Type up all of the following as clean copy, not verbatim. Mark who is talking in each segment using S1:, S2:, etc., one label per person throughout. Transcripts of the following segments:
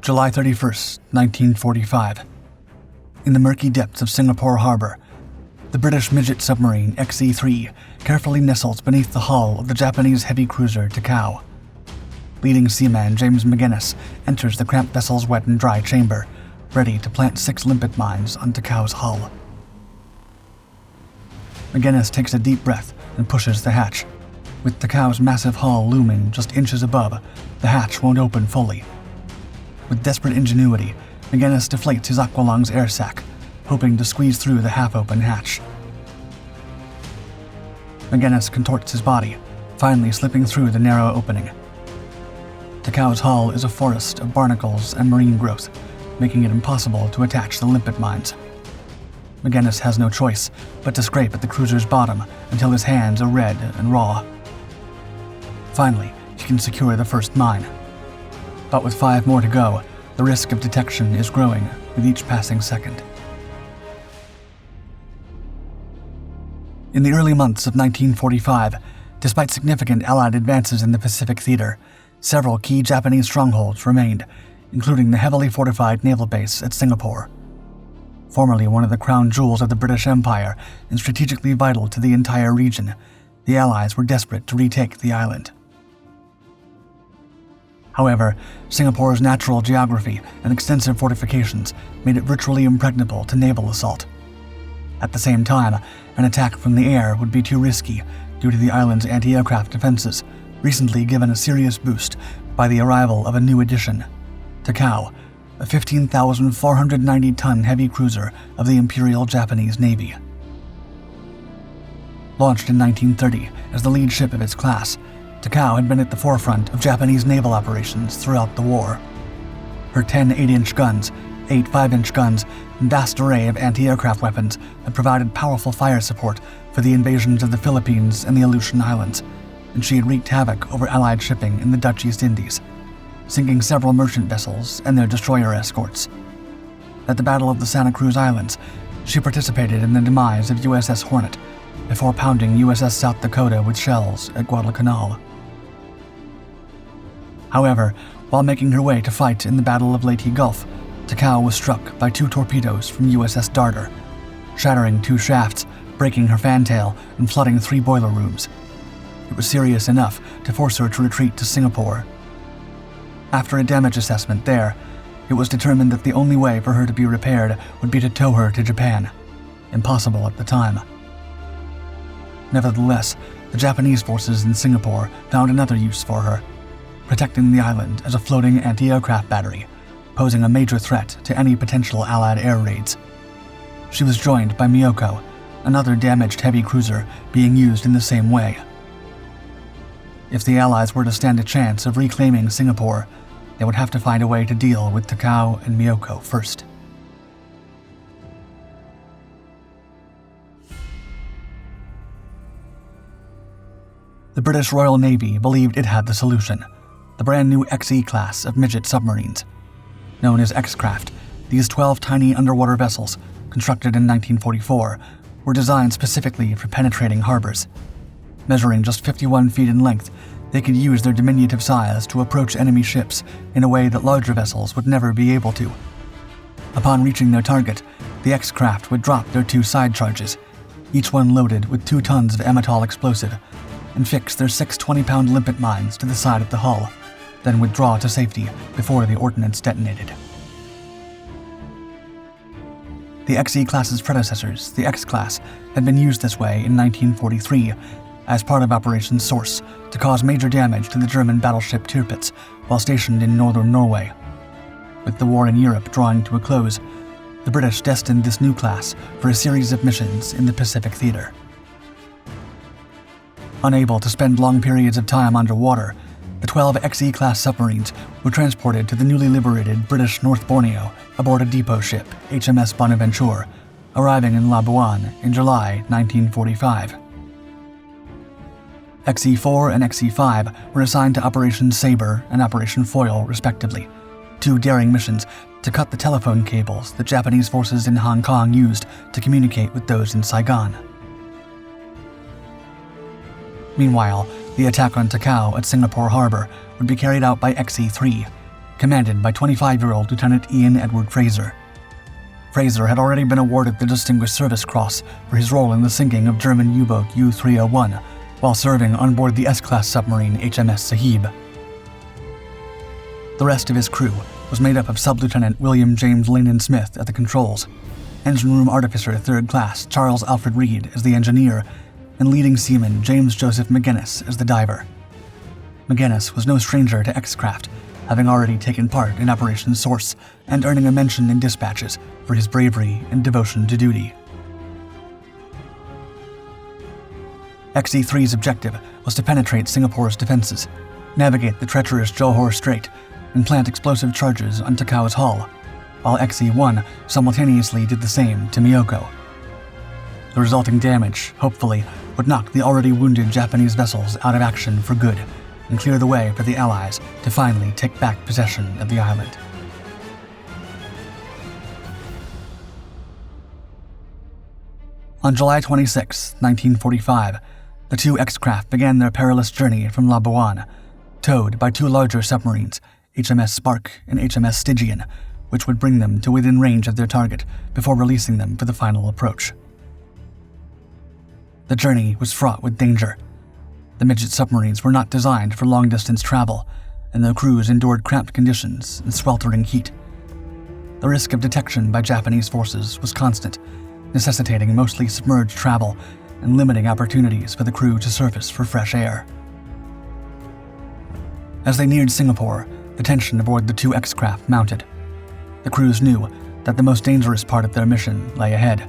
S1: July 31st, 1945. In the murky depths of Singapore Harbor, the British midget submarine XE-3 carefully nestles beneath the hull of the Japanese heavy cruiser Takao. Leading Seaman James Magennis enters the cramped vessel's wet and dry chamber, ready to plant 6 limpet mines on Takao's hull. Magennis takes a deep breath and pushes the hatch. With Takao's massive hull looming just inches above, the hatch won't open fully. With desperate ingenuity, Magennis deflates his aqualung's air sac, hoping to squeeze through the half-open hatch. Magennis contorts his body, finally slipping through the narrow opening. Takao's hull is a forest of barnacles and marine growth, making it impossible to attach the limpet mines. Magennis has no choice but to scrape at the cruiser's bottom until his hands are red and raw. Finally, he can secure the first mine. But with 5 more to go, the risk of detection is growing with each passing second. In the early months of 1945, despite significant Allied advances in the Pacific theater, several key Japanese strongholds remained, including the heavily fortified naval base at Singapore. Formerly one of the crown jewels of the British Empire and strategically vital to the entire region, the Allies were desperate to retake the island. However, Singapore's natural geography and extensive fortifications made it virtually impregnable to naval assault. At the same time, an attack from the air would be too risky due to the island's anti-aircraft defenses, recently given a serious boost by the arrival of a new addition, Takao, a 15,490-ton heavy cruiser of the Imperial Japanese Navy. Launched in 1930 as the lead ship of its class, Takao had been at the forefront of Japanese naval operations throughout the war. Her 10 8-inch guns, 8 5-inch guns, and vast array of anti-aircraft weapons had provided powerful fire support for the invasions of the Philippines and the Aleutian Islands, and she had wreaked havoc over Allied shipping in the Dutch East Indies, sinking several merchant vessels and their destroyer escorts. At the Battle of the Santa Cruz Islands, she participated in the demise of USS Hornet before pounding USS South Dakota with shells at Guadalcanal. However, while making her way to fight in the Battle of Leyte Gulf, Takao was struck by 2 torpedoes from USS Darter, shattering 2 shafts, breaking her fantail, and flooding 3 boiler rooms. It was serious enough to force her to retreat to Singapore. After a damage assessment there, it was determined that the only way for her to be repaired would be to tow her to Japan. Impossible at the time. Nevertheless, the Japanese forces in Singapore found another use for her, protecting the island as a floating anti-aircraft battery, posing a major threat to any potential Allied air raids. She was joined by Miyoko, another damaged heavy cruiser being used in the same way. If the Allies were to stand a chance of reclaiming Singapore, they would have to find a way to deal with Takao and Miyoko first. The British Royal Navy believed it had the solution, the brand new XE class of midget submarines. Known as X-Craft, these 12 tiny underwater vessels, constructed in 1944, were designed specifically for penetrating harbors. Measuring just 51 feet in length, they could use their diminutive size to approach enemy ships in a way that larger vessels would never be able to. Upon reaching their target, the X-Craft would drop their 2 side charges, each one loaded with 2 tons of amatol explosive, and fix their 6 20-pound limpet mines to the side of the hull, then withdraw to safety before the ordnance detonated. The XE-class's predecessors, the X-class, had been used this way in 1943 as part of Operation Source to cause major damage to the German battleship Tirpitz while stationed in northern Norway. With the war in Europe drawing to a close, the British destined this new class for a series of missions in the Pacific theater. Unable to spend long periods of time underwater, the 12 XE-class submarines were transported to the newly liberated British North Borneo aboard a depot ship, HMS Bonaventure, arriving in Labuan in July 1945. XE-4 and XE-5 were assigned to Operation Sabre and Operation Foil, respectively, 2 daring missions to cut the telephone cables that Japanese forces in Hong Kong used to communicate with those in Saigon. Meanwhile, the attack on Takao at Singapore Harbor would be carried out by XE-3, commanded by 25-year-old Lieutenant Ian Edward Fraser. Fraser had already been awarded the Distinguished Service Cross for his role in the sinking of German U-boat U-301 while serving on board the S-class submarine HMS Sahib. The rest of his crew was made up of Sub-Lieutenant William James Lanyon Smith at the controls, Engine Room Artificer 3rd Class Charles Alfred Reed as the engineer, and leading seaman James Joseph Magennis as the diver. Magennis was no stranger to X-craft, having already taken part in Operation Source and earning a mention in dispatches for his bravery and devotion to duty. XE-3's objective was to penetrate Singapore's defenses, navigate the treacherous Johor Strait, and plant explosive charges on Takao's hull, while XE-1 simultaneously did the same to Miyako. The resulting damage, hopefully, would knock the already wounded Japanese vessels out of action for good and clear the way for the Allies to finally take back possession of the island. On July 26, 1945, the two X-craft began their perilous journey from Labuan, towed by two larger submarines, HMS Spark and HMS Stygian, which would bring them to within range of their target before releasing them for the final approach. The journey was fraught with danger. The midget submarines were not designed for long-distance travel, and their crews endured cramped conditions and sweltering heat. The risk of detection by Japanese forces was constant, necessitating mostly submerged travel and limiting opportunities for the crew to surface for fresh air. As they neared Singapore, the tension aboard the two X-craft mounted. The crews knew that the most dangerous part of their mission lay ahead.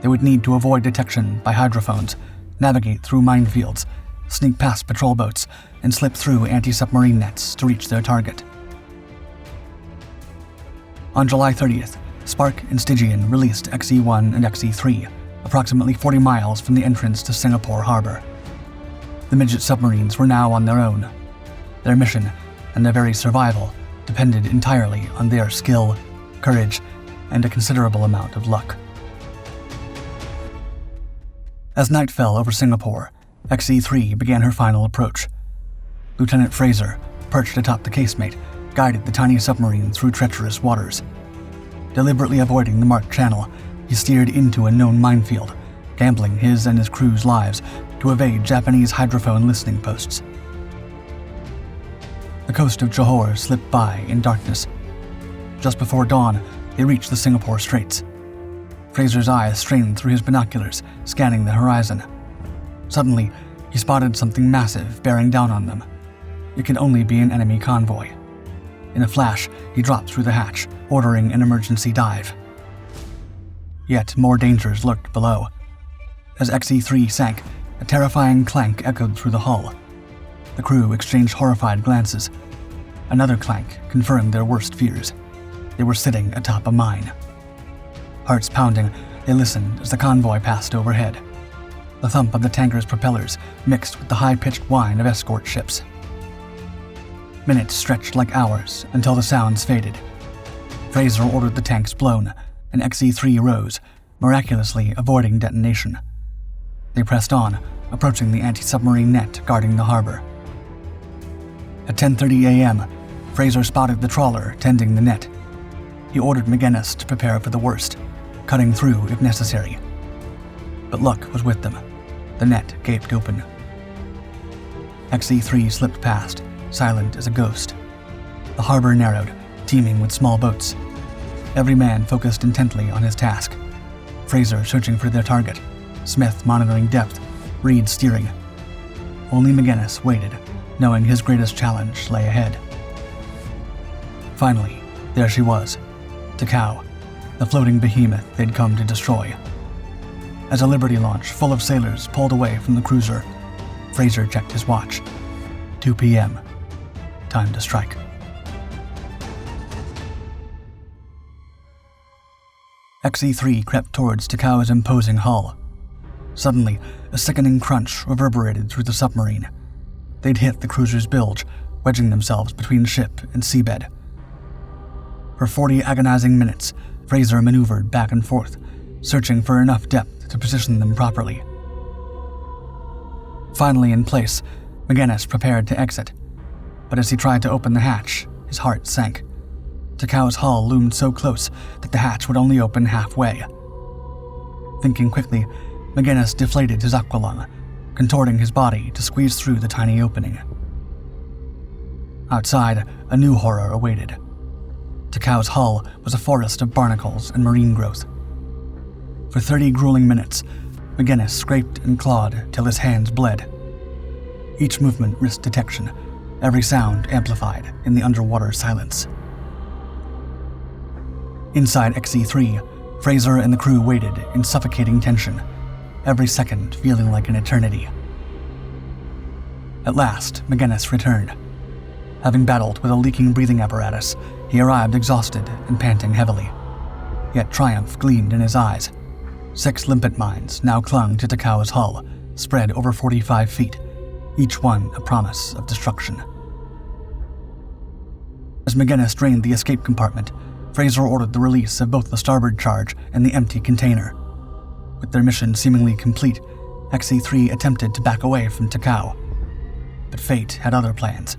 S1: They would need to avoid detection by hydrophones, navigate through minefields, sneak past patrol boats, and slip through anti-submarine nets to reach their target. On July 30th, Spark and Stygian released XE-1 and XE-3, approximately 40 miles from the entrance to Singapore Harbor. The midget submarines were now on their own. Their mission and their very survival depended entirely on their skill, courage, and a considerable amount of luck. As night fell over Singapore, XE-3 began her final approach. Lieutenant Fraser, perched atop the casemate, guided the tiny submarine through treacherous waters. Deliberately avoiding the marked channel, he steered into a known minefield, gambling his and his crew's lives to evade Japanese hydrophone listening posts. The coast of Johor slipped by in darkness. Just before dawn, they reached the Singapore Straits. Fraser's eyes strained through his binoculars, scanning the horizon. Suddenly, he spotted something massive bearing down on them. It could only be an enemy convoy. In a flash, he dropped through the hatch, ordering an emergency dive. Yet more dangers lurked below. As XE-3 sank, a terrifying clank echoed through the hull. The crew exchanged horrified glances. Another clank confirmed their worst fears. They were sitting atop a mine. Hearts pounding, they listened as the convoy passed overhead. The thump of the tanker's propellers mixed with the high-pitched whine of escort ships. Minutes stretched like hours until the sounds faded. Fraser ordered the tanks blown, and XE-3 rose, miraculously avoiding detonation. They pressed on, approaching the anti-submarine net guarding the harbor. At 10:30 a.m., Fraser spotted the trawler tending the net. He ordered Magennis to prepare for the worst, cutting through if necessary. But luck was with them. The net gaped open. XE-3 slipped past, silent as a ghost. The harbor narrowed, teeming with small boats. Every man focused intently on his task. Fraser searching for their target, Smith monitoring depth, Reed steering. Only Magennis waited, knowing his greatest challenge lay ahead. Finally, there she was, Takao, the floating behemoth they'd come to destroy. As a Liberty launch full of sailors pulled away from the cruiser, Fraser checked his watch. 2 p.m. Time to strike. XE-3 crept towards Takao's imposing hull. Suddenly, a sickening crunch reverberated through the submarine. They'd hit the cruiser's bilge, wedging themselves between ship and seabed. For 40 agonizing minutes, Fraser maneuvered back and forth, searching for enough depth to position them properly. Finally in place, Magennis prepared to exit, but as he tried to open the hatch, his heart sank. Takao's hull loomed so close that the hatch would only open halfway. Thinking quickly, Magennis deflated his aqualung, contorting his body to squeeze through the tiny opening. Outside, a new horror awaited. Takao's hull was a forest of barnacles and marine growth. For 30 grueling minutes, Magennis scraped and clawed till his hands bled. Each movement risked detection, every sound amplified in the underwater silence. Inside XE-3, Fraser and the crew waited in suffocating tension, every second feeling like an eternity. At last, Magennis returned. Having battled with a leaking breathing apparatus, he arrived exhausted and panting heavily. Yet triumph gleamed in his eyes. 6 limpet mines now clung to Takao's hull, spread over 45 feet, each one a promise of destruction. As Magennis drained the escape compartment, Fraser ordered the release of both the starboard charge and the empty container. With their mission seemingly complete, XE-3 attempted to back away from Takao. But fate had other plans.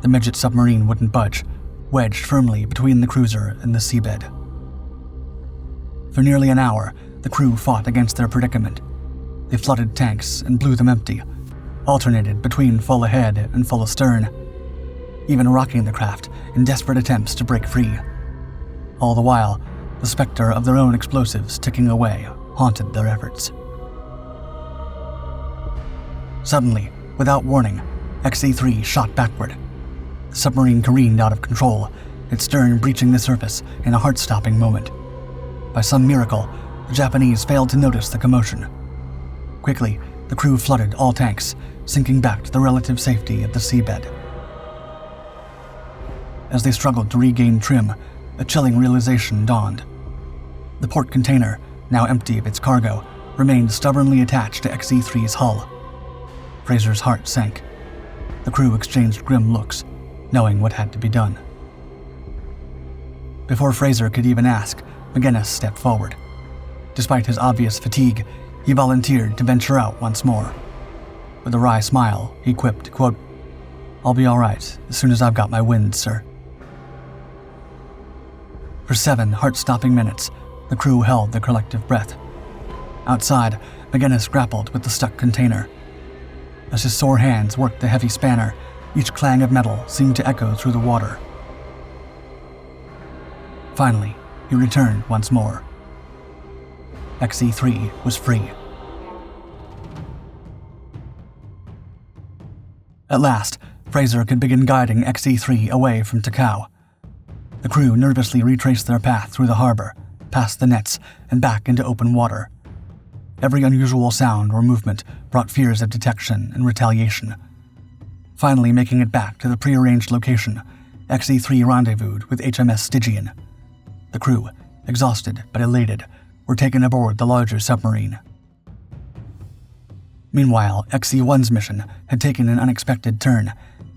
S1: The midget submarine wouldn't budge, wedged firmly between the cruiser and the seabed. For nearly an hour, the crew fought against their predicament. They flooded tanks and blew them empty, alternated between full ahead and full astern, even rocking the craft in desperate attempts to break free. All the while, the specter of their own explosives ticking away haunted their efforts. Suddenly, without warning, XE-3 shot backward. The submarine careened out of control, its stern breaching the surface in a heart-stopping moment. By some miracle, the Japanese failed to notice the commotion. Quickly, the crew flooded all tanks, sinking back to the relative safety of the seabed. As they struggled to regain trim, a chilling realization dawned. The port container, now empty of its cargo, remained stubbornly attached to XE-3's hull. Fraser's heart sank. The crew exchanged grim looks, knowing what had to be done. Before Fraser could even ask, Magennis stepped forward. Despite his obvious fatigue, he volunteered to venture out once more. With a wry smile, he quipped, quote, "I'll be all right as soon as I've got my wind, sir." For 7 heart-stopping minutes, the crew held their collective breath. Outside, Magennis grappled with the stuck container. As his sore hands worked the heavy spanner, each clang of metal seemed to echo through the water. Finally, he returned once more. XE-3 was free. At last, Fraser could begin guiding XE-3 away from Takao. The crew nervously retraced their path through the harbor, past the nets, and back into open water. Every unusual sound or movement brought fears of detection and retaliation. Finally making it back to the prearranged location, XE-3 rendezvoused with HMS Stygian. The crew, exhausted but elated, were taken aboard the larger submarine. Meanwhile, XE-1's mission had taken an unexpected turn,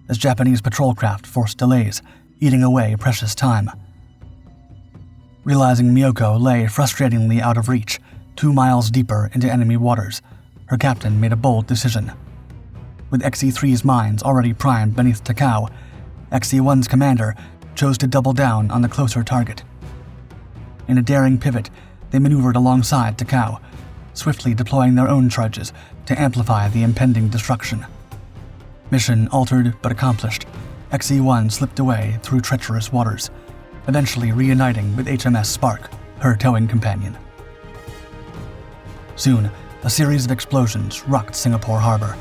S1: as Japanese patrol craft forced delays, eating away precious time. Realizing Miyoko lay frustratingly out of reach, 2 miles deeper into enemy waters, her captain made a bold decision. With XE-3's mines already primed beneath Takao, XE-1's commander chose to double down on the closer target. In a daring pivot, they maneuvered alongside Takao, swiftly deploying their own charges to amplify the impending destruction. Mission altered but accomplished, XE-1 slipped away through treacherous waters, eventually reuniting with HMS Spark, her towing companion. Soon, a series of explosions rocked Singapore Harbor.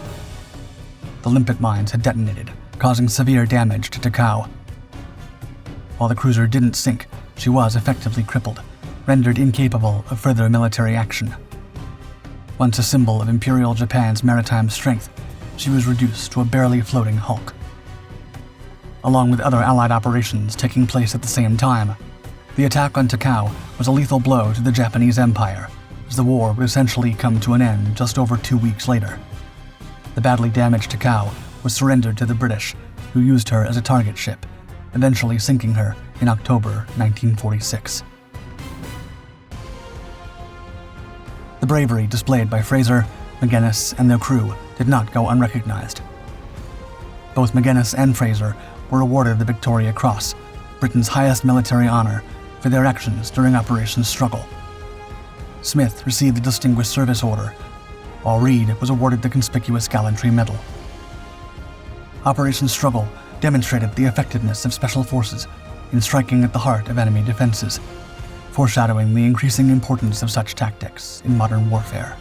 S1: The limpet mines had detonated, causing severe damage to Takao. While the cruiser didn't sink, she was effectively crippled, rendered incapable of further military action. Once a symbol of Imperial Japan's maritime strength, she was reduced to a barely floating hulk. Along with other Allied operations taking place at the same time, the attack on Takao was a lethal blow to the Japanese Empire, as the war would essentially come to an end just over 2 weeks later. The badly damaged Takao was surrendered to the British, who used her as a target ship, eventually sinking her in October 1946. The bravery displayed by Fraser, Magennis, and their crew did not go unrecognized. Both Magennis and Fraser were awarded the Victoria Cross, Britain's highest military honor, for their actions during Operation Struggle. Smith received the Distinguished Service Order, while Reed was awarded the Conspicuous Gallantry Medal. Operation Struggle demonstrated the effectiveness of special forces in striking at the heart of enemy defenses, foreshadowing the increasing importance of such tactics in modern warfare.